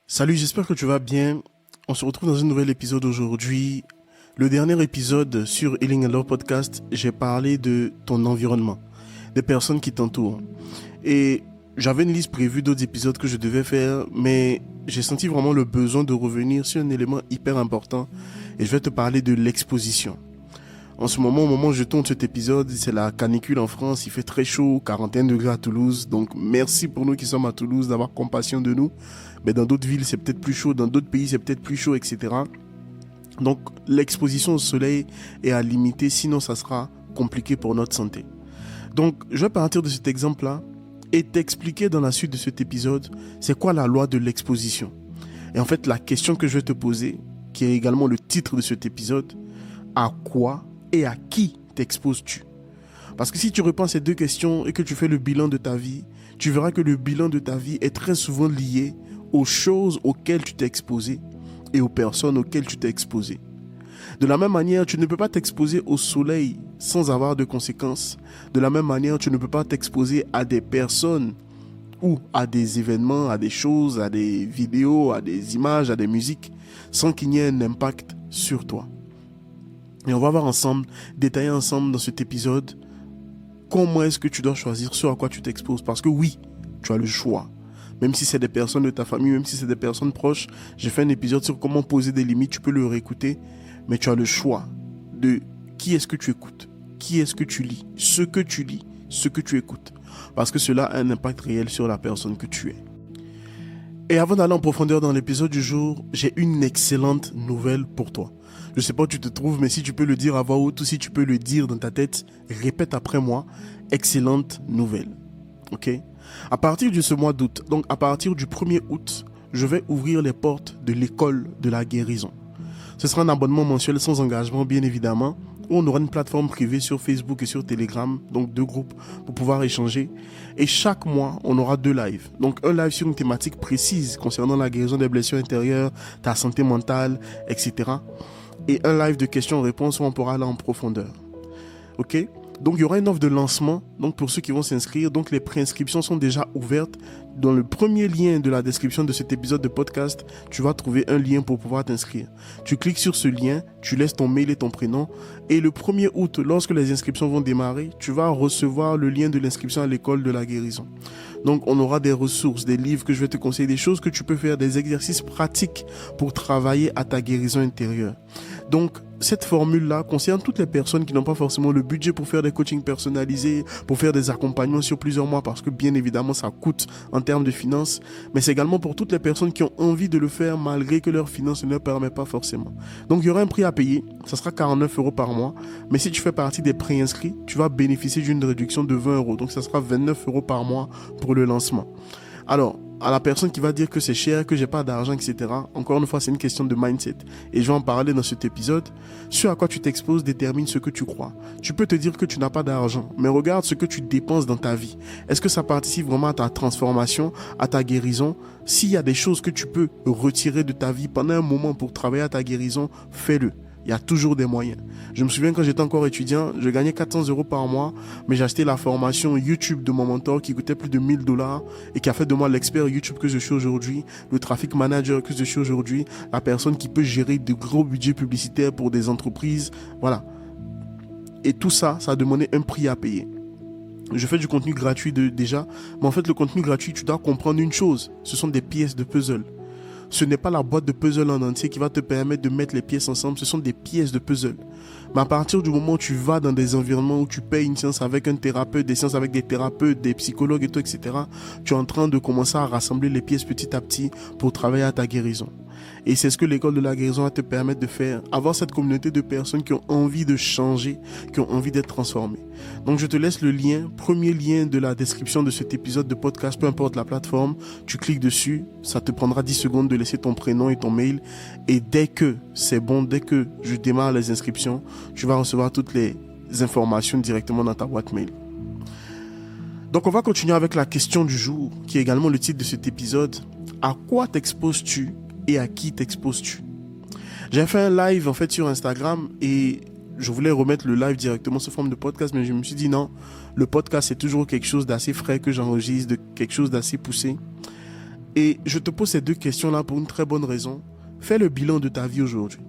Salut, j'espère que tu vas bien. On se retrouve dans un nouvel épisode aujourd'hui. Le dernier épisode sur Healing and Love Podcast, j'ai parlé de ton environnement, des personnes qui t'entourent. Et j'avais une liste prévue d'autres épisodes que je devais faire, mais j'ai senti vraiment le besoin de revenir sur un élément hyper important et je vais te parler de l'exposition. En ce moment, au moment où je tourne cet épisode, c'est la canicule en France, il fait très chaud, 41 degrés à Toulouse. Donc merci pour nous qui sommes à Toulouse d'avoir compassion de nous. Mais dans d'autres villes, c'est peut-être plus chaud, dans d'autres pays, c'est peut-être plus chaud, etc. Donc l'exposition au soleil est à limiter, sinon ça sera compliqué pour notre santé. Donc je vais partir de cet exemple-là et t'expliquer dans la suite de cet épisode, c'est quoi la loi de l'exposition. Et en fait, la question que je vais te poser, qui est également le titre de cet épisode, à quoi et à qui t'exposes-tu? Parce que si tu réponds à ces deux questions et que tu fais le bilan de ta vie, tu verras que le bilan de ta vie est très souvent lié aux choses auxquelles tu t'es exposé et aux personnes auxquelles tu t'es exposé. De la même manière, tu ne peux pas t'exposer au soleil sans avoir de conséquences. De la même manière, tu ne peux pas t'exposer à des personnes ou à des événements, à des choses, à des vidéos, à des images, à des musiques, sans qu'il n'y ait un impact sur toi. Et on va voir ensemble, détailler ensemble dans cet épisode, comment est-ce que tu dois choisir ce à quoi tu t'exposes. Parce que oui, tu as le choix. Même si c'est des personnes de ta famille, même si c'est des personnes proches, j'ai fait un épisode sur comment poser des limites, tu peux le réécouter. Mais tu as le choix de qui est-ce que tu écoutes, qui est-ce que tu lis, ce que tu écoutes. Parce que cela a un impact réel sur la personne que tu es. Et avant d'aller en profondeur dans l'épisode du jour, j'ai une excellente nouvelle pour toi. Je ne sais pas où tu te trouves, mais si tu peux le dire à voix haute ou si tu peux le dire dans ta tête, répète après moi, excellente nouvelle. Ok? À partir de ce mois d'août, donc à partir du 1er août, je vais ouvrir les portes de l'école de la guérison. Ce sera un abonnement mensuel sans engagement, bien évidemment, où on aura une plateforme privée sur Facebook et sur Telegram, donc 2 groupes pour pouvoir échanger. Et chaque mois, on aura 2 lives. Donc un live sur une thématique précise concernant la guérison des blessures intérieures, ta santé mentale, etc. Et un live de questions-réponses où on pourra aller en profondeur. Ok? Donc il y aura une offre de lancement, donc pour ceux qui vont s'inscrire, donc les préinscriptions sont déjà ouvertes. Dans le premier lien de la description de cet épisode de podcast, tu vas trouver un lien pour pouvoir t'inscrire. Tu cliques sur ce lien, tu laisses ton mail et ton prénom, et le 1er août, lorsque les inscriptions vont démarrer, tu vas recevoir le lien de l'inscription à l'école de la guérison. Donc on aura des ressources, des livres que je vais te conseiller, des choses que tu peux faire, des exercices pratiques pour travailler à ta guérison intérieure. Donc cette formule-là concerne toutes les personnes qui n'ont pas forcément le budget pour faire des coachings personnalisés, pour faire des accompagnements sur plusieurs mois, parce que bien évidemment ça coûte en termes de finances, mais c'est également pour toutes les personnes qui ont envie de le faire malgré que leurs finances ne leur permettent pas forcément. Donc il y aura un prix à payer, ça sera 49 € par mois, mais si tu fais partie des préinscrits, tu vas bénéficier d'une réduction de 20 €, donc ça sera 29 € par mois pour le lancement. Alors, à la personne qui va dire que c'est cher, que j'ai pas d'argent, etc. Encore une fois, c'est une question de mindset. Et je vais en parler dans cet épisode. Ce à quoi tu t'exposes détermine ce que tu crois. Tu peux te dire que tu n'as pas d'argent, mais regarde ce que tu dépenses dans ta vie. Est-ce que ça participe vraiment à ta transformation, à ta guérison? S'il y a des choses que tu peux retirer de ta vie pendant un moment pour travailler à ta guérison, fais-le. Il y a toujours des moyens. Je me souviens quand j'étais encore étudiant, je gagnais 400 € par mois, mais j'ai acheté la formation YouTube de mon mentor qui coûtait plus de 1000 $ et qui a fait de moi l'expert YouTube que je suis aujourd'hui, le traffic manager que je suis aujourd'hui, la personne qui peut gérer de gros budgets publicitaires pour des entreprises. Voilà. Et tout ça, ça a demandé un prix à payer. Je fais du contenu gratuit déjà, mais en fait le contenu gratuit, tu dois comprendre une chose, ce sont des pièces de puzzle. Ce n'est pas la boîte de puzzle en entier qui va te permettre de mettre les pièces ensemble, ce sont des pièces de puzzle. Mais à partir du moment où tu vas dans des environnements où tu payes une séance avec un thérapeute, des séances avec des thérapeutes, des psychologues et tout, etc., tu es en train de commencer à rassembler les pièces petit à petit pour travailler à ta guérison. Et c'est ce que l'école de la guérison va te permettre de faire, avoir cette communauté de personnes qui ont envie de changer, qui ont envie d'être transformées. Donc je te laisse le lien, premier lien de la description de cet épisode de podcast, peu importe la plateforme, tu cliques dessus, ça te prendra 10 secondes de laisser ton prénom et ton mail, et dès que c'est bon, dès que je démarre les inscriptions, tu vas recevoir toutes les informations directement dans ta boîte mail. Donc on va continuer avec la question du jour, qui est également le titre de cet épisode. À quoi t'exposes-tu et à qui t'exposes-tu? J'ai fait un live en fait sur Instagram et je voulais remettre le live directement sous forme de podcast, mais je me suis dit non, le podcast c'est toujours quelque chose d'assez frais que j'enregistre, de quelque chose d'assez poussé. Et je te pose ces deux questions-là pour une très bonne raison. Fais le bilan de ta vie aujourd'hui.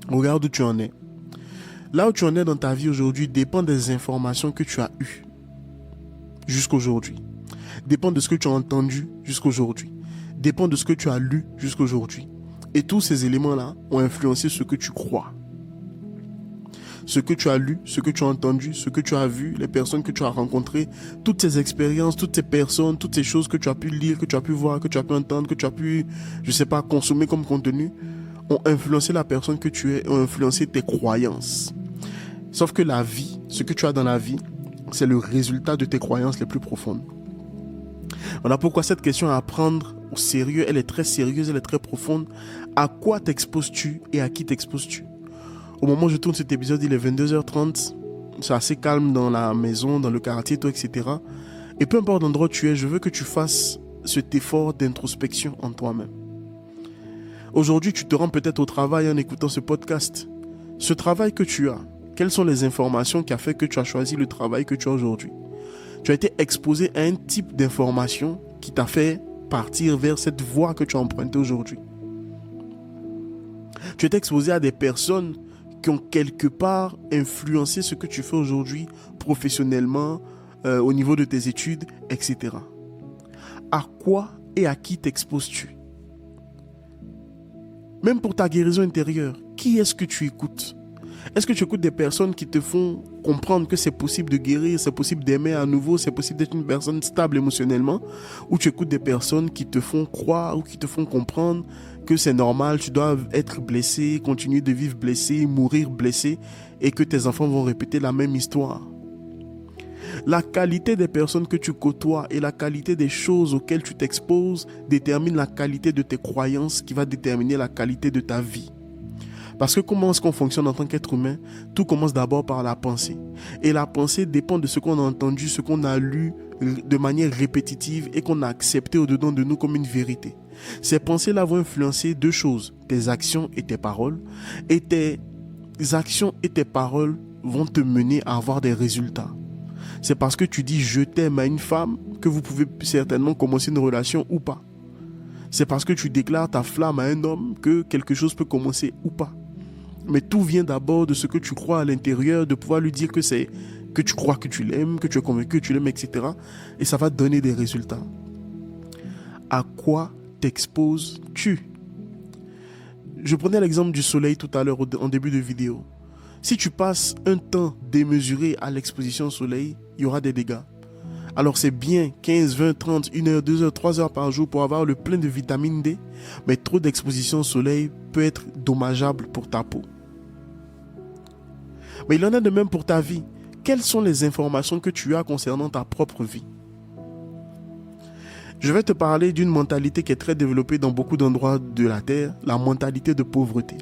Regarde où tu en es. Là où tu en es dans ta vie aujourd'hui dépend des informations que tu as eues jusqu'aujourd'hui. Dépend de ce que tu as entendu jusqu'aujourd'hui. Dépend de ce que tu as lu jusqu'aujourd'hui. Et tous ces éléments-là ont influencé ce que tu crois. Ce que tu as lu, ce que tu as entendu, ce que tu as vu, les personnes que tu as rencontrées, toutes ces expériences, toutes ces personnes, toutes ces choses que tu as pu lire, que tu as pu voir, que tu as pu entendre, que tu as pu, consommer comme contenu, ont influencé la personne que tu es, ont influencé tes croyances. Sauf que la vie, ce que tu as dans la vie, c'est le résultat de tes croyances les plus profondes. Voilà pourquoi cette question à prendre au sérieux, elle est très sérieuse, elle est très profonde. À quoi t'exposes-tu et à qui t'exposes-tu? Au moment où je tourne cet épisode, il est 22h30. C'est assez calme dans la maison, dans le quartier, tout, etc. Et peu importe l'endroit où tu es, je veux que tu fasses cet effort d'introspection en toi-même. Aujourd'hui, tu te rends peut-être au travail en écoutant ce podcast. Ce travail que tu as, quelles sont les informations qui ont fait que tu as choisi le travail que tu as aujourd'hui? Tu as été exposé à un type d'information qui t'a fait partir vers cette voie que tu as empruntée aujourd'hui. Tu es exposé à des personnes qui ont quelque part influencé ce que tu fais aujourd'hui professionnellement, au niveau de tes études, etc. À quoi et à qui t'exposes-tu? Même pour ta guérison intérieure, qui est-ce que tu écoutes? Est-ce que tu écoutes des personnes qui te font comprendre que c'est possible de guérir, c'est possible d'aimer à nouveau, c'est possible d'être une personne stable émotionnellement? Ou tu écoutes des personnes qui te font croire ou qui te font comprendre que c'est normal, tu dois être blessé, continuer de vivre blessé, mourir blessé, et que tes enfants vont répéter la même histoire? La qualité des personnes que tu côtoies et la qualité des choses auxquelles tu t'exposes détermine la qualité de tes croyances qui va déterminer la qualité de ta vie. Parce que comment est-ce qu'on fonctionne en tant qu'être humain? Tout commence d'abord par la pensée. Et la pensée dépend de ce qu'on a entendu, ce qu'on a lu de manière répétitive et qu'on a accepté au-dedans de nous comme une vérité. Ces pensées-là vont influencer deux choses, tes actions et tes paroles. Et tes actions et tes paroles vont te mener à avoir des résultats. C'est parce que tu dis « je t'aime » à une femme que vous pouvez certainement commencer une relation ou pas. C'est parce que tu déclares ta flamme à un homme que quelque chose peut commencer ou pas. Mais tout vient d'abord de ce que tu crois à l'intérieur, de pouvoir lui dire que tu crois que tu l'aimes, que tu es convaincu que tu l'aimes, etc. Et ça va donner des résultats. À quoi t'exposes-tu? Je prenais l'exemple du soleil tout à l'heure en début de vidéo. Si tu passes un temps démesuré à l'exposition au soleil, il y aura des dégâts. Alors c'est bien 15, 20, 30, 1 heure, 2 heures, 3 heures par jour pour avoir le plein de vitamine D, mais trop d'exposition au soleil peut être dommageable pour ta peau. Mais il en est de même pour ta vie. Quelles sont les informations que tu as concernant ta propre vie? Je vais te parler d'une mentalité qui est très développée dans beaucoup d'endroits de la terre, la mentalité de pauvreté.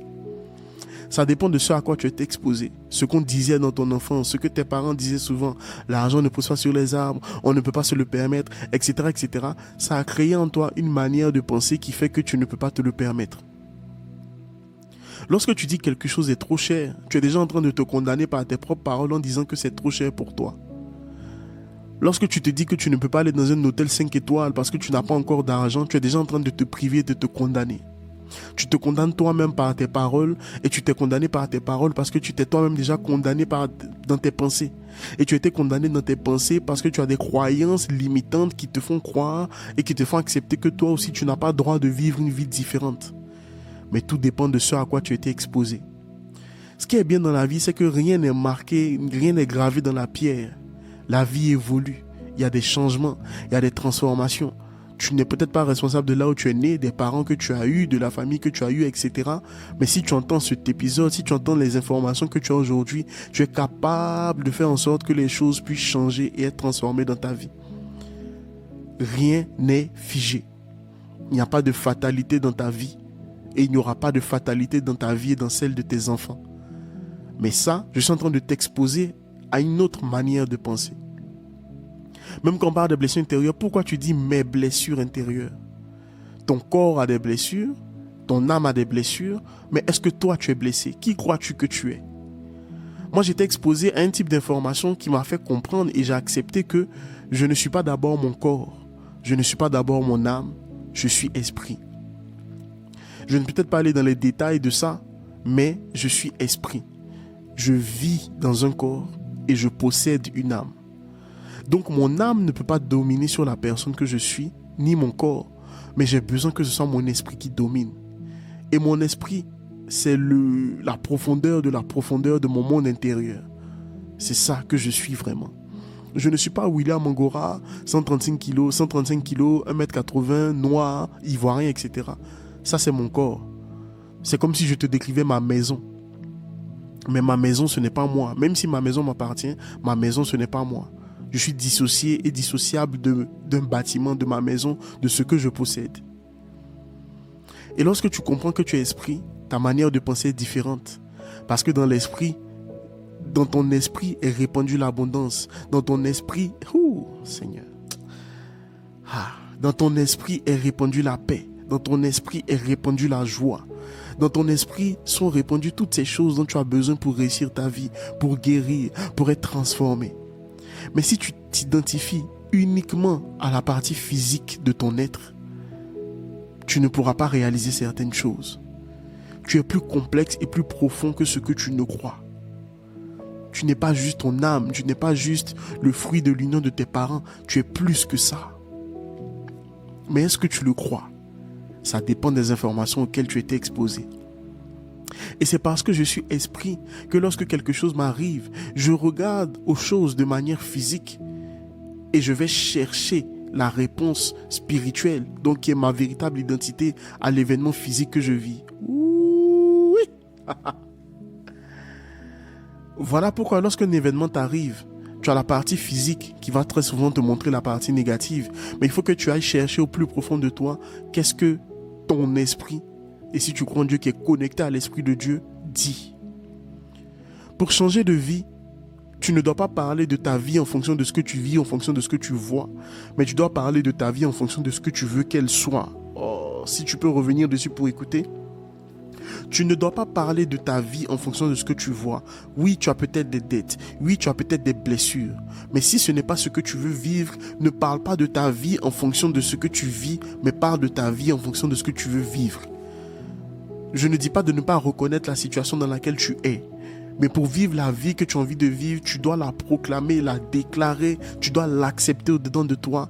Ça dépend de ce à quoi tu es exposé, ce qu'on disait dans ton enfance, ce que tes parents disaient souvent. L'argent ne pousse pas sur les arbres, on ne peut pas se le permettre, etc., etc. Ça a créé en toi une manière de penser qui fait que tu ne peux pas te le permettre. Lorsque tu dis que quelque chose est trop cher, tu es déjà en train de te condamner par tes propres paroles en disant que c'est trop cher pour toi. Lorsque tu te dis que tu ne peux pas aller dans un hôtel 5 étoiles parce que tu n'as pas encore d'argent, tu es déjà en train de te priver, de te condamner. Tu te condamnes toi-même par tes paroles et tu t'es condamné par tes paroles parce que tu t'es toi-même déjà condamné dans tes pensées. Et tu as été condamné dans tes pensées parce que tu as des croyances limitantes qui te font croire et qui te font accepter que toi aussi tu n'as pas le droit de vivre une vie différente. Mais tout dépend de ce à quoi tu as été exposé. Ce qui est bien dans la vie, c'est que rien n'est marqué, rien n'est gravé dans la pierre. La vie évolue, il y a des changements, il y a des transformations. Tu n'es peut-être pas responsable de là où tu es né, des parents que tu as eus, de la famille que tu as eue, etc. Mais si tu entends cet épisode, si tu entends les informations que tu as aujourd'hui, tu es capable de faire en sorte que les choses puissent changer et être transformées dans ta vie. Rien n'est figé. Il n'y a pas de fatalité dans ta vie. Et il n'y aura pas de fatalité dans ta vie et dans celle de tes enfants. Mais ça, je suis en train de t'exposer à une autre manière de penser. Même quand on parle de blessures intérieures, pourquoi tu dis mes blessures intérieures? Ton corps a des blessures, ton âme a des blessures, mais est-ce que toi tu es blessé? Qui crois-tu que tu es? Moi j'étais exposé à un type d'information qui m'a fait comprendre et j'ai accepté que je ne suis pas d'abord mon corps, je ne suis pas d'abord mon âme, je suis esprit. Je ne peux peut-être pas aller dans les détails de ça, mais je suis esprit. Je vis dans un corps et je possède une âme. Donc mon âme ne peut pas dominer sur la personne que je suis, ni mon corps, mais j'ai besoin que ce soit mon esprit qui domine. Et mon esprit, c'est la profondeur de mon monde intérieur. C'est ça que je suis vraiment. Je ne suis pas William Angora, 135 kilos, 1m80, noir, ivoirien, etc. Ça, c'est mon corps. C'est comme si je te décrivais ma maison. Mais ma maison, ce n'est pas moi. Même si ma maison m'appartient, ma maison, ce n'est pas moi. Je suis dissocié et dissociable d'un bâtiment, de ma maison, de ce que je possède. Et lorsque tu comprends que tu es esprit, ta manière de penser est différente. Parce que dans ton esprit est répandue l'abondance. Dans ton esprit, Seigneur. Dans ton esprit est répandue la paix. Dans ton esprit est répandue la joie. Dans ton esprit sont répandues toutes ces choses dont tu as besoin pour réussir ta vie, pour guérir, pour être transformé. Mais si tu t'identifies uniquement à la partie physique de ton être, tu ne pourras pas réaliser certaines choses. Tu es plus complexe et plus profond que ce que tu ne crois. Tu n'es pas juste ton âme, tu n'es pas juste le fruit de l'union de tes parents, tu es plus que ça. Mais est-ce que tu le crois? Ça dépend des informations auxquelles tu étais exposé. Et c'est parce que je suis esprit que lorsque quelque chose m'arrive, je regarde aux choses de manière physique et je vais chercher la réponse spirituelle, donc qui est ma véritable identité à l'événement physique que je vis. Oui. Voilà pourquoi lorsqu'un événement t'arrive, tu as la partie physique qui va très souvent te montrer la partie négative. Mais il faut que tu ailles chercher au plus profond de toi qu'est-ce que ton esprit, et si tu crois en Dieu qui est connecté à l'esprit de Dieu, dit. Pour changer de vie, tu ne dois pas parler de ta vie en fonction de ce que tu vis, en fonction de ce que tu vois, mais tu dois parler de ta vie en fonction de ce que tu veux qu'elle soit. Oh, si tu peux revenir dessus pour écouter. Tu ne dois pas parler de ta vie en fonction de ce que tu vois. Oui, tu as peut-être des dettes. Oui, tu as peut-être des blessures. Mais si ce n'est pas ce que tu veux vivre, ne parle pas de ta vie en fonction de ce que tu vis, mais parle de ta vie en fonction de ce que tu veux vivre. Je ne dis pas de ne pas reconnaître la situation dans laquelle tu es. Mais pour vivre la vie que tu as envie de vivre, tu dois la proclamer, la déclarer, tu dois l'accepter au-dedans de toi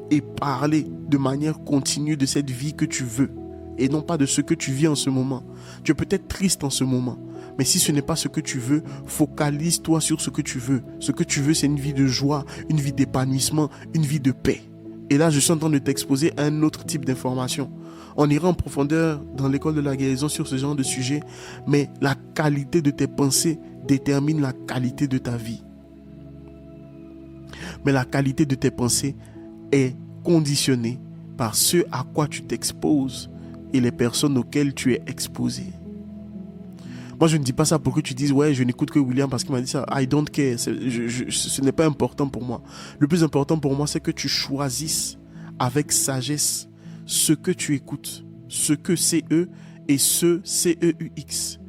et parler de manière continue de cette vie que tu veux. Et non pas de ce que tu vis en ce moment. Tu es peut-être triste en ce moment. Mais si ce n'est pas ce que tu veux, focalise-toi sur ce que tu veux. Ce que tu veux, c'est une vie de joie, une vie d'épanouissement, une vie de paix. Et là, je suis en train de t'exposer à un autre type d'information. On ira en profondeur dans l'école de la guérison sur ce genre de sujet. Mais la qualité de tes pensées détermine la qualité de ta vie. Mais la qualité de tes pensées est conditionnée par ce à quoi tu t'exposes et les personnes auxquelles tu es exposé. Moi, je ne dis pas ça pour que tu dises « Ouais, je n'écoute que William parce qu'il m'a dit ça. I don't care. » Ce n'est pas important pour moi. Le plus important pour moi, c'est que tu choisisses avec sagesse ce que tu écoutes, ce que c'est eux et ce CEUX.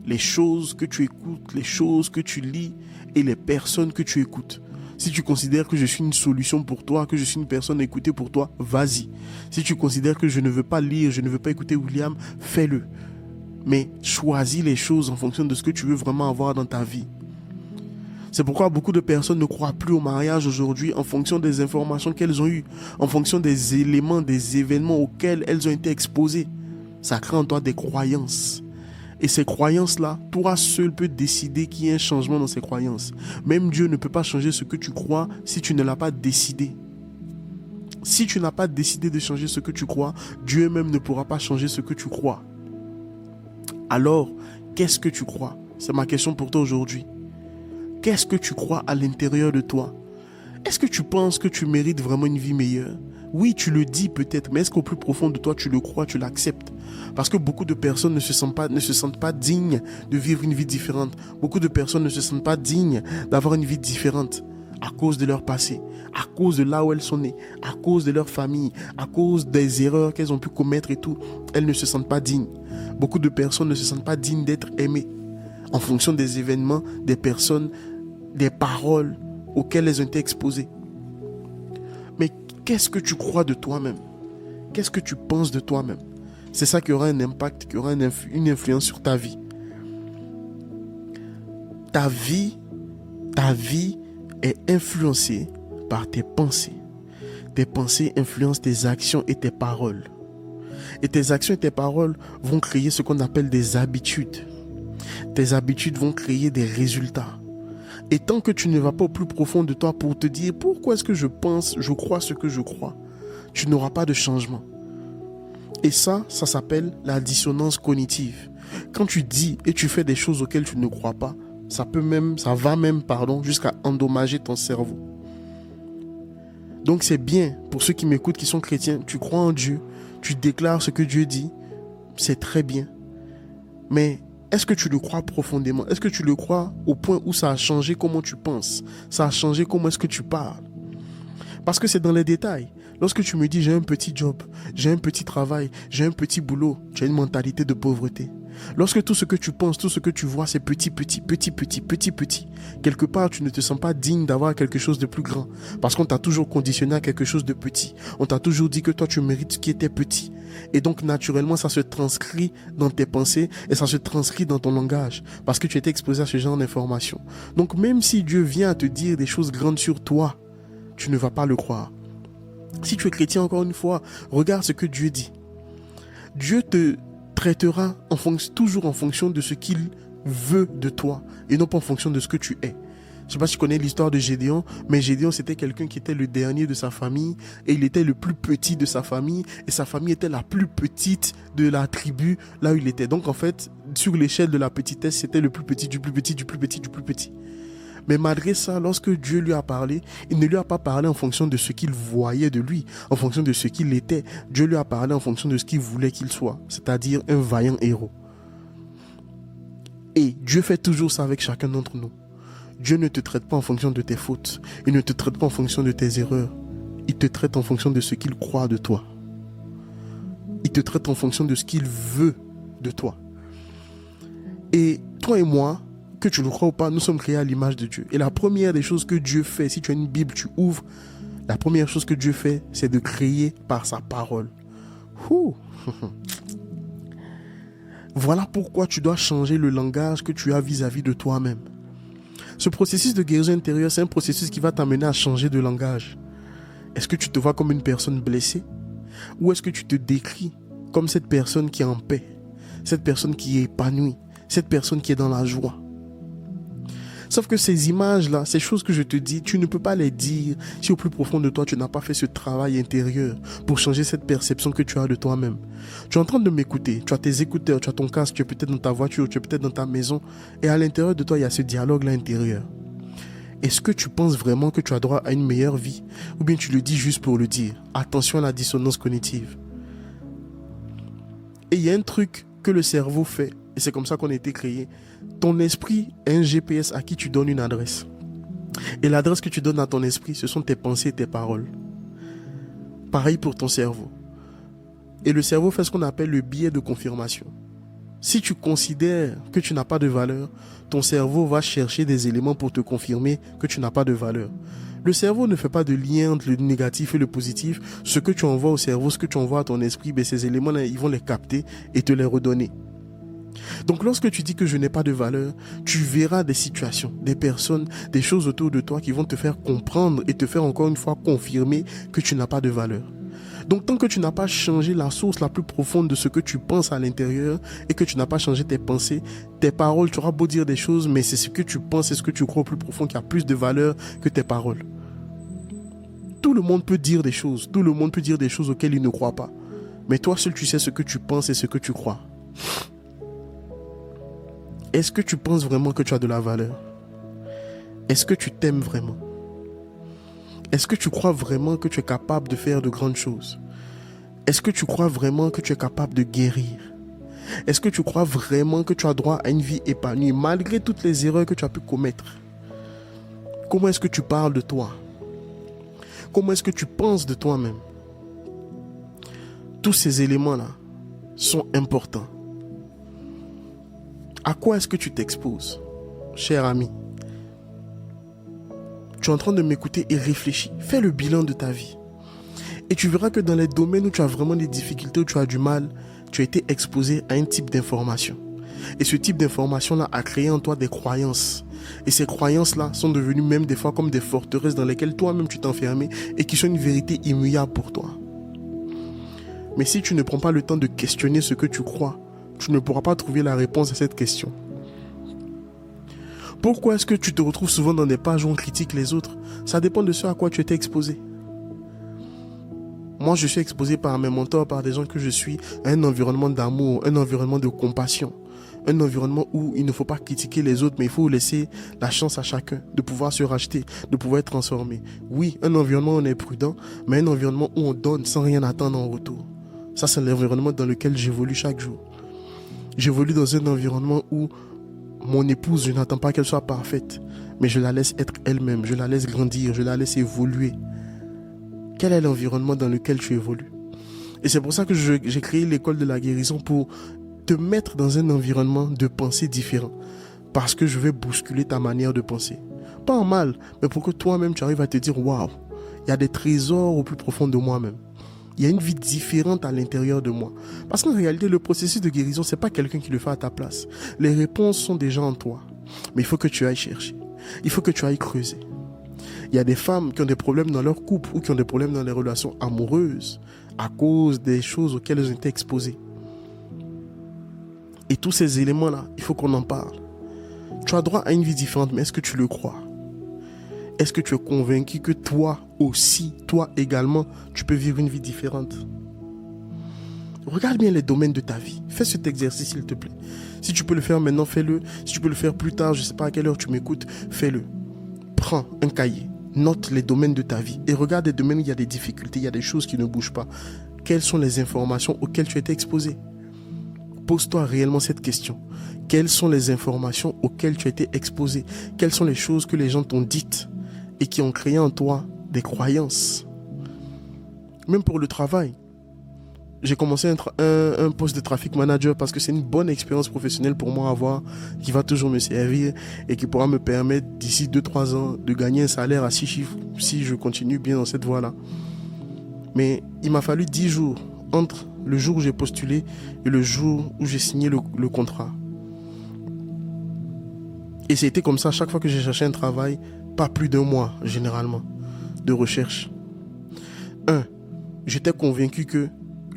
Les choses que tu écoutes, les choses que tu lis et les personnes que tu écoutes. Si tu considères que je suis une solution pour toi, que je suis une personne à écouter pour toi, vas-y. Si tu considères que je ne veux pas lire, je ne veux pas écouter William, fais-le. Mais choisis les choses en fonction de ce que tu veux vraiment avoir dans ta vie. C'est pourquoi beaucoup de personnes ne croient plus au mariage aujourd'hui en fonction des informations qu'elles ont eues, en fonction des éléments, des événements auxquels elles ont été exposées. Ça crée en toi des croyances. Et ces croyances-là, toi seul peux décider qu'il y ait un changement dans ces croyances. Même Dieu ne peut pas changer ce que tu crois si tu ne l'as pas décidé. Si tu n'as pas décidé de changer ce que tu crois, Dieu même ne pourra pas changer ce que tu crois. Alors, qu'est-ce que tu crois? C'est ma question pour toi aujourd'hui. Qu'est-ce que tu crois à l'intérieur de toi? Est-ce que tu penses que tu mérites vraiment une vie meilleure? Oui, tu le dis peut-être, mais est-ce qu'au plus profond de toi, tu le crois, tu l'acceptes? Parce que beaucoup de personnes ne se sentent pas dignes de vivre une vie différente. Beaucoup de personnes ne se sentent pas dignes d'avoir une vie différente à cause de leur passé, à cause de là où elles sont nées, à cause de leur famille, à cause des erreurs qu'elles ont pu commettre et tout. Elles ne se sentent pas dignes. Beaucoup de personnes ne se sentent pas dignes d'être aimées en fonction des événements, des personnes, des paroles auxquelles elles ont été exposées. Mais qu'est-ce que tu crois de toi-même? qu'est-ce que tu penses de toi-même? C'est ça qui aura un impact, qui aura une influence sur ta vie. Ta vie est influencée par tes pensées. Tes pensées influencent tes actions et tes paroles. Et tes actions et tes paroles vont créer ce qu'on appelle des habitudes. Tes habitudes vont créer des résultats. Et tant que tu ne vas pas au plus profond de toi pour te dire pourquoi est-ce que je pense, je crois ce que je crois, tu n'auras pas de changement. Et ça s'appelle la dissonance cognitive. Quand tu dis et tu fais des choses auxquelles tu ne crois pas, ça va même jusqu'à endommager ton cerveau. Donc c'est bien pour ceux qui m'écoutent, qui sont chrétiens, tu crois en Dieu, tu déclares ce que Dieu dit, c'est très bien. Mais est-ce que tu le crois profondément? Est-ce que tu le crois au point où ça a changé comment tu penses? Ça a changé comment est-ce que tu parles? Parce que c'est dans les détails. Lorsque tu me dis j'ai un petit job, j'ai un petit travail, j'ai un petit boulot, tu as une mentalité de pauvreté. Lorsque tout ce que tu penses, tout ce que tu vois, c'est petit, quelque part, tu ne te sens pas digne d'avoir quelque chose de plus grand. Parce qu'on t'a toujours conditionné à quelque chose de petit. On t'a toujours dit que toi, tu mérites ce qui était petit. Et donc, naturellement, ça se transcrit dans tes pensées et ça se transcrit dans ton langage. Parce que tu étais exposé à ce genre d'informations. Donc, même si Dieu vient te dire des choses grandes sur toi, tu ne vas pas le croire. Si tu es chrétien, encore une fois, regarde ce que Dieu dit. Dieu te traitera toujours en fonction de ce qu'il veut de toi et non pas en fonction de ce que tu es. Je ne sais pas si tu connais l'histoire de Gédéon, mais Gédéon c'était quelqu'un qui était le dernier de sa famille et il était le plus petit de sa famille et sa famille était la plus petite de la tribu là où il était. Donc en fait, sur l'échelle de la petitesse, c'était le plus petit du plus petit du plus petit du plus petit. Mais malgré ça, lorsque Dieu lui a parlé, il ne lui a pas parlé en fonction de ce qu'il voyait de lui, en fonction de ce qu'il était. Dieu lui a parlé en fonction de ce qu'il voulait qu'il soit, c'est-à-dire un vaillant héros. Et Dieu fait toujours ça avec chacun d'entre nous. Dieu ne te traite pas en fonction de tes fautes. Il ne te traite pas en fonction de tes erreurs. Il te traite en fonction de ce qu'il croit de toi. Il te traite en fonction de ce qu'il veut de toi. Et toi et moi, que tu le crois ou pas, nous sommes créés à l'image de Dieu. Et la première des choses que Dieu fait, si tu as une Bible, tu ouvres, la première chose que Dieu fait, c'est de créer par sa parole. Voilà pourquoi tu dois changer le langage que tu as vis-à-vis de toi-même. Ce processus de guérison intérieure, c'est un processus qui va t'amener à changer de langage. Est-ce que tu te vois comme une personne blessée? Ou est-ce que tu te décris comme cette personne qui est en paix, cette personne qui est épanouie, cette personne qui est dans la joie? Sauf que ces images-là, ces choses que je te dis, tu ne peux pas les dire si au plus profond de toi, tu n'as pas fait ce travail intérieur pour changer cette perception que tu as de toi-même. Tu es en train de m'écouter, tu as tes écouteurs, tu as ton casque, tu es peut-être dans ta voiture, tu es peut-être dans ta maison, et à l'intérieur de toi, il y a ce dialogue-là intérieur. Est-ce que tu penses vraiment que tu as droit à une meilleure vie? Ou bien tu le dis juste pour le dire? Attention à la dissonance cognitive. Et il y a un truc que le cerveau fait, et c'est comme ça qu'on a été créé. Ton esprit est un GPS à qui tu donnes une adresse. Et l'adresse que tu donnes à ton esprit, ce sont tes pensées et tes paroles. Pareil pour ton cerveau. Et le cerveau fait ce qu'on appelle le biais de confirmation. Si tu considères que tu n'as pas de valeur, ton cerveau va chercher des éléments pour te confirmer que tu n'as pas de valeur. Le cerveau ne fait pas de lien entre le négatif et le positif. Ce que tu envoies au cerveau, ce que tu envoies à ton esprit, ces éléments-là, ils vont les capter et te les redonner. Donc lorsque tu dis que je n'ai pas de valeur, tu verras des situations, des personnes, des choses autour de toi qui vont te faire comprendre et te faire encore une fois confirmer que tu n'as pas de valeur. Donc tant que tu n'as pas changé la source la plus profonde de ce que tu penses à l'intérieur et que tu n'as pas changé tes pensées, tes paroles, tu auras beau dire des choses, mais c'est ce que tu penses et ce que tu crois au plus profond qui a plus de valeur que tes paroles. Tout le monde peut dire des choses, tout le monde peut dire des choses auxquelles il ne croit pas. Mais toi seul tu sais ce que tu penses et ce que tu crois. Est-ce que tu penses vraiment que tu as de la valeur? Est-ce que tu t'aimes vraiment? Est-ce que tu crois vraiment que tu es capable de faire de grandes choses? Est-ce que tu crois vraiment que tu es capable de guérir? Est-ce que tu crois vraiment que tu as droit à une vie épanouie malgré toutes les erreurs que tu as pu commettre? Comment est-ce que tu parles de toi? Comment est-ce que tu penses de toi-même? Tous ces éléments-là sont importants. À quoi est-ce que tu t'exposes, cher ami? Tu es en train de m'écouter et réfléchis. Fais le bilan de ta vie. Et tu verras que dans les domaines où tu as vraiment des difficultés, où tu as du mal, tu as été exposé à un type d'information. Et ce type d'information-là a créé en toi des croyances. Et ces croyances-là sont devenues même des fois comme des forteresses dans lesquelles toi-même tu t'es enfermé et qui sont une vérité immuable pour toi. Mais si tu ne prends pas le temps de questionner ce que tu crois, tu ne pourras pas trouver la réponse à cette question. Pourquoi est-ce que tu te retrouves souvent dans des pages où on critique les autres? Ça dépend de ce à quoi tu étais exposé. Moi, je suis exposé par mes mentors, par des gens que je suis, à un environnement d'amour, un environnement de compassion. Un environnement où il ne faut pas critiquer les autres, mais il faut laisser la chance à chacun de pouvoir se racheter, de pouvoir être transformé. Oui, un environnement où on est prudent, mais un environnement où on donne sans rien attendre en retour. Ça, c'est l'environnement dans lequel j'évolue chaque jour. J'évolue dans un environnement où mon épouse, je n'attends pas qu'elle soit parfaite, mais je la laisse être elle-même, je la laisse grandir, je la laisse évoluer. Quel est l'environnement dans lequel tu évolues? Et c'est pour ça que j'ai créé l'école de la guérison pour te mettre dans un environnement de pensée différent. Parce que je vais bousculer ta manière de penser. Pas en mal, mais pour que toi-même tu arrives à te dire, waouh, il y a des trésors au plus profond de moi-même. Il y a une vie différente à l'intérieur de moi. Parce qu'en réalité, le processus de guérison, c'est pas quelqu'un qui le fait à ta place. Les réponses sont déjà en toi. Mais il faut que tu ailles chercher. Il faut que tu ailles creuser. Il y a des femmes qui ont des problèmes dans leur couple ou qui ont des problèmes dans les relations amoureuses à cause des choses auxquelles elles ont été exposées. Et tous ces éléments-là, il faut qu'on en parle. Tu as droit à une vie différente, mais est-ce que tu le crois? Est-ce que tu es convaincu que toi aussi, toi également, tu peux vivre une vie différente? Regarde bien les domaines de ta vie. Fais cet exercice, s'il te plaît. Si tu peux le faire maintenant, fais-le. Si tu peux le faire plus tard, je ne sais pas à quelle heure tu m'écoutes, fais-le. Prends un cahier, note les domaines de ta vie et regarde les domaines où il y a des difficultés, il y a des choses qui ne bougent pas. Quelles sont les informations auxquelles tu as été exposé? Pose-toi réellement cette question. Quelles sont les informations auxquelles tu as été exposé? Quelles sont les choses que les gens t'ont dites et qui ont créé en toi des croyances? Même pour le travail. J'ai commencé un poste de traffic manager parce que c'est une bonne expérience professionnelle pour moi à avoir, qui va toujours me servir et qui pourra me permettre d'ici 2-3 ans de gagner un salaire à 6 chiffres si je continue bien dans cette voie-là. Mais il m'a fallu 10 jours entre le jour où j'ai postulé et le jour où j'ai signé le contrat. Et c'était comme ça chaque fois que j'ai cherché un travail, pas plus d'un mois généralement de recherche. J'étais convaincu que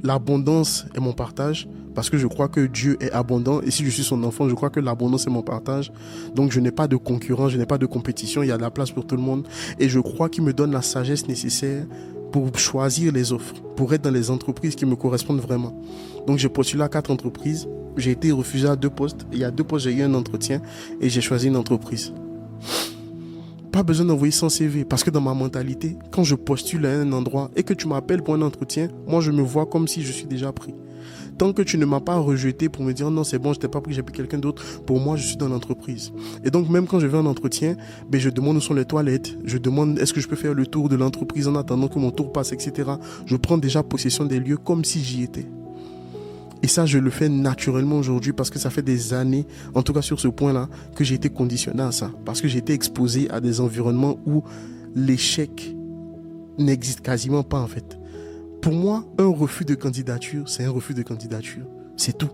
l'abondance est mon partage parce que je crois que Dieu est abondant et si je suis son enfant, je crois que l'abondance est mon partage. Donc je n'ai pas de concurrence, je n'ai pas de compétition, il y a de la place pour tout le monde et je crois qu'il me donne la sagesse nécessaire pour choisir les offres, pour être dans les entreprises qui me correspondent vraiment. Donc j'ai postulé à 4 entreprises, j'ai été refusé à 2 postes, et il y a 2 postes j'ai eu un entretien et j'ai choisi une entreprise. Pas besoin d'envoyer son CV parce que dans ma mentalité, quand je postule à un endroit et que tu m'appelles pour un entretien, moi je me vois comme si je suis déjà pris. Tant que tu ne m'as pas rejeté pour me dire non c'est bon je t'ai pas pris, j'ai pris quelqu'un d'autre, pour moi je suis dans l'entreprise. Et donc même quand je vais en entretien, je demande où sont les toilettes, je demande est-ce que je peux faire le tour de l'entreprise en attendant que mon tour passe, etc. Je prends déjà possession des lieux comme si j'y étais. Et ça, je le fais naturellement aujourd'hui parce que ça fait des années, en tout cas sur ce point-là, que j'ai été conditionné à ça. Parce que j'ai été exposé à des environnements où l'échec n'existe quasiment pas en fait. Pour moi, un refus de candidature, c'est un refus de candidature. C'est tout.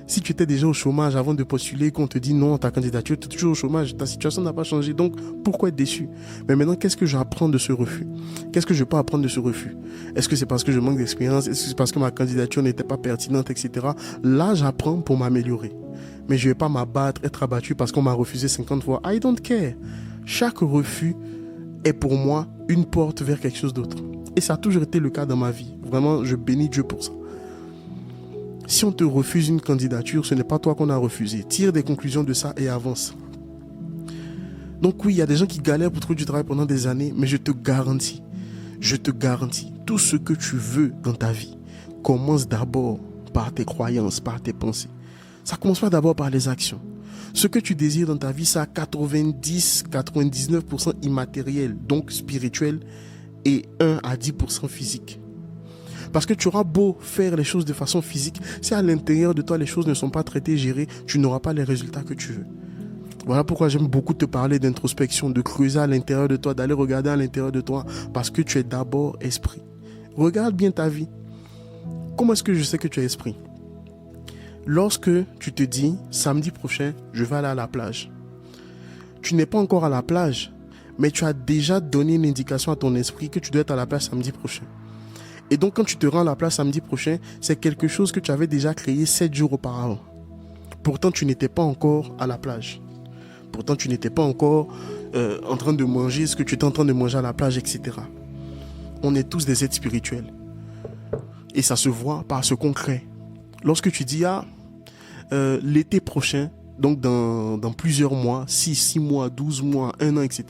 Si tu étais déjà au chômage avant de postuler, qu'on te dit non, ta candidature, tu es toujours au chômage, ta situation n'a pas changé, donc pourquoi être déçu? Mais maintenant, qu'est-ce que j'apprends de ce refus? Qu'est-ce que je peux apprendre de ce refus? Est-ce que c'est parce que je manque d'expérience? Est-ce que c'est parce que ma candidature n'était pas pertinente, etc. Là, j'apprends pour m'améliorer. Mais je ne vais pas m'abattre, être abattu parce qu'on m'a refusé 50 fois. I don't care. Chaque refus est pour moi une porte vers quelque chose d'autre. Et ça a toujours été le cas dans ma vie. Vraiment, je bénis Dieu pour ça. Si on te refuse une candidature, ce n'est pas toi qu'on a refusé. Tire des conclusions de ça et avance. Donc oui, il y a des gens qui galèrent pour trouver du travail pendant des années, mais je te garantis, tout ce que tu veux dans ta vie commence d'abord par tes croyances, par tes pensées. Ça commence pas d'abord par les actions. Ce que tu désires dans ta vie, ça a 99% immatériel, donc spirituel, et 1 à 10% physique. Parce que tu auras beau faire les choses de façon physique, si à l'intérieur de toi les choses ne sont pas traitées, gérées, tu n'auras pas les résultats que tu veux. Voilà pourquoi j'aime beaucoup te parler d'introspection, de creuser à l'intérieur de toi, d'aller regarder à l'intérieur de toi, parce que tu es d'abord esprit. Regarde bien ta vie. Comment est-ce que je sais que tu es esprit? Lorsque tu te dis, samedi prochain, je vais aller à la plage. Tu n'es pas encore à la plage, mais tu as déjà donné une indication à ton esprit que tu dois être à la plage samedi prochain. Et donc, quand tu te rends à la plage samedi prochain, c'est quelque chose que tu avais déjà créé 7 jours auparavant. Pourtant, tu n'étais pas encore à la plage. Pourtant, tu n'étais pas encore en train de manger ce que tu étais en train de manger à la plage, etc. On est tous des êtres spirituels. Et ça se voit par ce qu'on crée. Lorsque tu dis, l'été prochain, donc dans plusieurs mois, 6 mois, 12 mois, 1 an, etc.,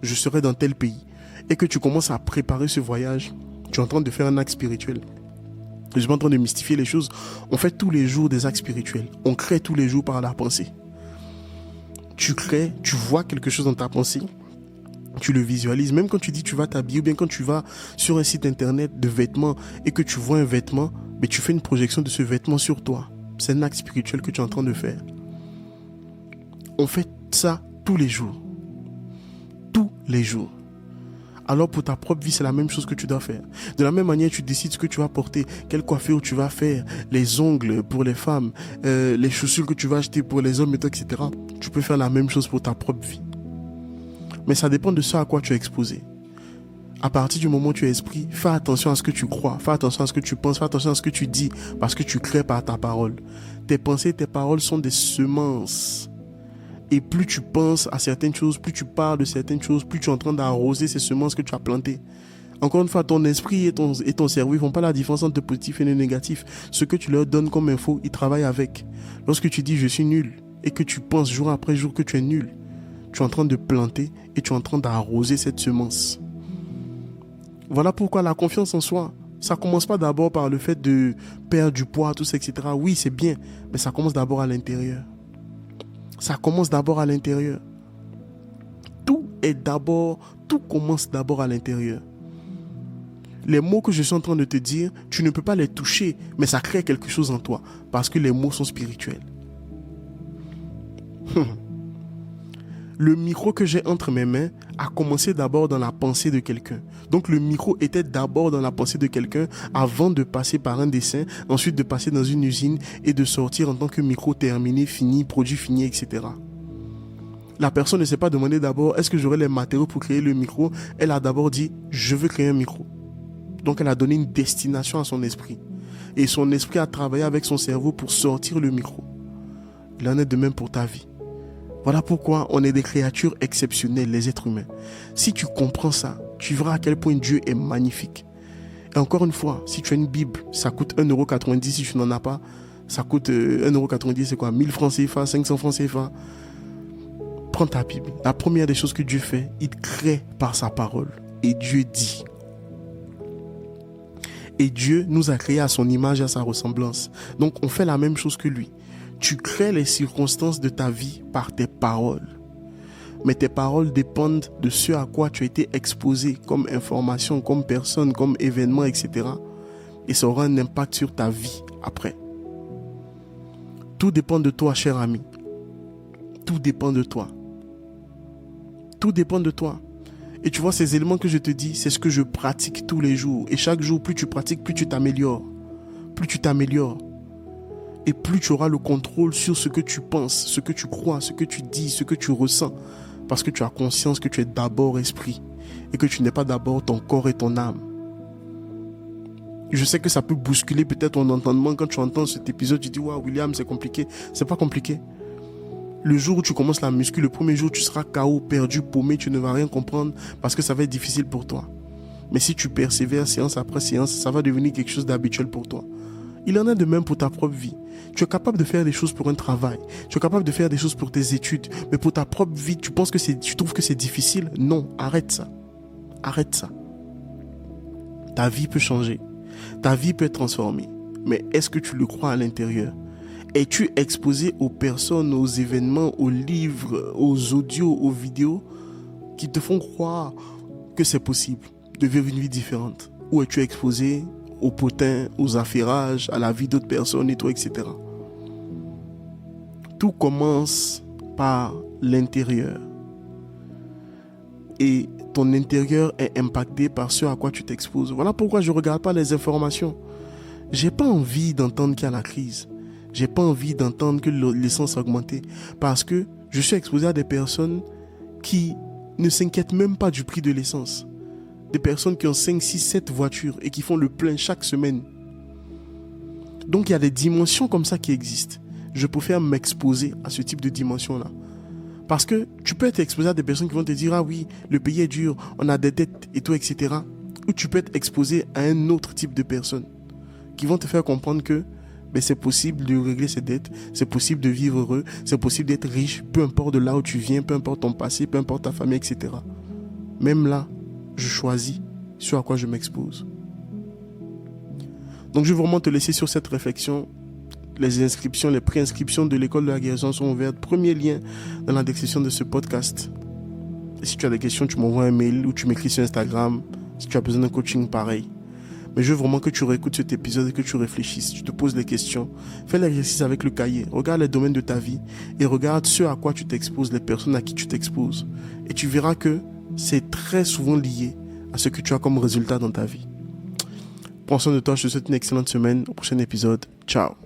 je serai dans tel pays. Et que tu commences à préparer ce voyage, tu es en train de faire un acte spirituel. Je suis pas en train de mystifier les choses. On fait tous les jours des actes spirituels. On crée tous les jours par la pensée. Tu crées, tu vois quelque chose dans ta pensée, tu le visualises. Même quand tu dis tu vas t'habiller, ou bien quand tu vas sur un site internet de vêtements et que tu vois un vêtement, mais tu fais une projection de ce vêtement sur toi. C'est un acte spirituel que tu es en train de faire. On fait ça tous les jours. Tous les jours. Alors pour ta propre vie, c'est la même chose que tu dois faire. De la même manière, tu décides ce que tu vas porter, quelle coiffure tu vas faire, les ongles pour les femmes, les chaussures que tu vas acheter pour les hommes, etc. Tu peux faire la même chose pour ta propre vie. Mais ça dépend de ce à quoi tu es exposé. À partir du moment où tu es esprit, fais attention à ce que tu crois, fais attention à ce que tu penses, fais attention à ce que tu dis, parce que tu crées par ta parole. Tes pensées, tes paroles sont des semences. Et plus tu penses à certaines choses, plus tu parles de certaines choses, plus tu es en train d'arroser ces semences que tu as plantées. Encore une fois, ton esprit et ton cerveau ne font pas la différence entre le positif et le négatif. Ce que tu leur donnes comme info, ils travaillent avec. Lorsque tu dis je suis nul et que tu penses jour après jour que tu es nul, tu es en train de planter et tu es en train d'arroser cette semence. Voilà pourquoi la confiance en soi, ça ne commence pas d'abord par le fait de perdre du poids, tout ça, etc. Oui, c'est bien, mais ça commence d'abord à l'intérieur. Ça commence d'abord à l'intérieur. Tout commence d'abord à l'intérieur. Les mots que je suis en train de te dire, tu ne peux pas les toucher, mais ça crée quelque chose en toi, parce que les mots sont spirituels. Le micro que j'ai entre mes mains a commencé d'abord dans la pensée de quelqu'un. Donc le micro était d'abord dans la pensée de quelqu'un avant de passer par un dessin, ensuite de passer dans une usine et de sortir en tant que micro terminé, fini, produit fini, etc. La personne ne s'est pas demandé d'abord est-ce que j'aurai les matériaux pour créer le micro. Elle a d'abord dit je veux créer un micro. Donc elle a donné une destination à son esprit. Et son esprit a travaillé avec son cerveau pour sortir le micro. Il en est de même pour ta vie. Voilà pourquoi on est des créatures exceptionnelles, les êtres humains. Si tu comprends ça, tu verras à quel point Dieu est magnifique. Et encore une fois, si tu as une Bible, ça coûte 1,90€. Si tu n'en as pas, ça coûte 1,90€, c'est quoi? 1000 francs CFA, 500 francs CFA. Prends ta Bible. La première des choses que Dieu fait, il crée par sa parole. Et Dieu dit. Et Dieu nous a créés à son image et à sa ressemblance. Donc on fait la même chose que lui. Tu crées les circonstances de ta vie par tes paroles. Mais tes paroles dépendent de ce à quoi tu as été exposé comme information, comme personne, comme événement, etc. Et ça aura un impact sur ta vie après. Tout dépend de toi, cher ami. Tout dépend de toi. Tout dépend de toi. Et tu vois, ces éléments que je te dis, c'est ce que je pratique tous les jours. Et chaque jour, plus tu pratiques, plus tu t'améliores. Plus tu t'améliores. Et plus tu auras le contrôle sur ce que tu penses, ce que tu crois, ce que tu dis, ce que tu ressens. Parce que tu as conscience que tu es d'abord esprit. Et que tu n'es pas d'abord ton corps et ton âme. Je sais que ça peut bousculer peut-être ton entendement. Quand tu entends cet épisode, tu dis « Waouh, William, c'est compliqué. » C'est pas compliqué. Le jour où tu commences la muscu, le premier jour, tu seras KO, perdu, paumé, tu ne vas rien comprendre parce que ça va être difficile pour toi. Mais si tu persévères séance après séance, ça va devenir quelque chose d'habituel pour toi. Il en est de même pour ta propre vie. Tu es capable de faire des choses pour un travail. Tu es capable de faire des choses pour tes études. Mais pour ta propre vie, tu trouves que c'est difficile? Non, arrête ça. Arrête ça. Ta vie peut changer. Ta vie peut être transformée. Mais est-ce que tu le crois à l'intérieur? Es-tu exposé aux personnes, aux événements, aux livres, aux audios, aux vidéos qui te font croire que c'est possible de vivre une vie différente? Ou es-tu exposé aux potins, aux affairages, à la vie d'autres personnes et tout, etc. Tout commence par l'intérieur. Et ton intérieur est impacté par ce à quoi tu t'exposes. Voilà pourquoi je ne regarde pas les informations. J'ai pas envie d'entendre qu'il y a la crise. J'ai pas envie d'entendre que l'essence a augmenté. Parce que je suis exposé à des personnes qui ne s'inquiètent même pas du prix de l'essence. Des personnes qui ont 5, 6, 7 voitures et qui font le plein chaque semaine. Donc il y a des dimensions comme ça qui existent. Je préfère m'exposer à ce type de dimension-là. Parce que tu peux être exposé à des personnes qui vont te dire « Ah oui, le pays est dur, on a des dettes et tout, etc. » Ou tu peux être exposé à un autre type de personnes qui vont te faire comprendre que c'est possible de régler ses dettes, c'est possible de vivre heureux, c'est possible d'être riche, peu importe de là où tu viens, peu importe ton passé, peu importe ta famille, etc. Même là, je choisis sur à quoi je m'expose. Donc je vais vraiment te laisser sur cette réflexion. Les inscriptions, les préinscriptions de l'école de la guérison sont ouvertes. Premier lien dans la description de ce podcast. Et si tu as des questions, tu m'envoies un mail ou tu m'écris sur Instagram. Si tu as besoin d'un coaching, pareil. Mais je veux vraiment que tu réécoutes cet épisode et que tu réfléchisses. Tu te poses des questions. Fais l'exercice avec le cahier. Regarde les domaines de ta vie et regarde ce à quoi tu t'exposes, les personnes à qui tu t'exposes. Et tu verras que c'est très souvent lié à ce que tu as comme résultat dans ta vie. Prends soin de toi. Je te souhaite une excellente semaine. Au prochain épisode. Ciao.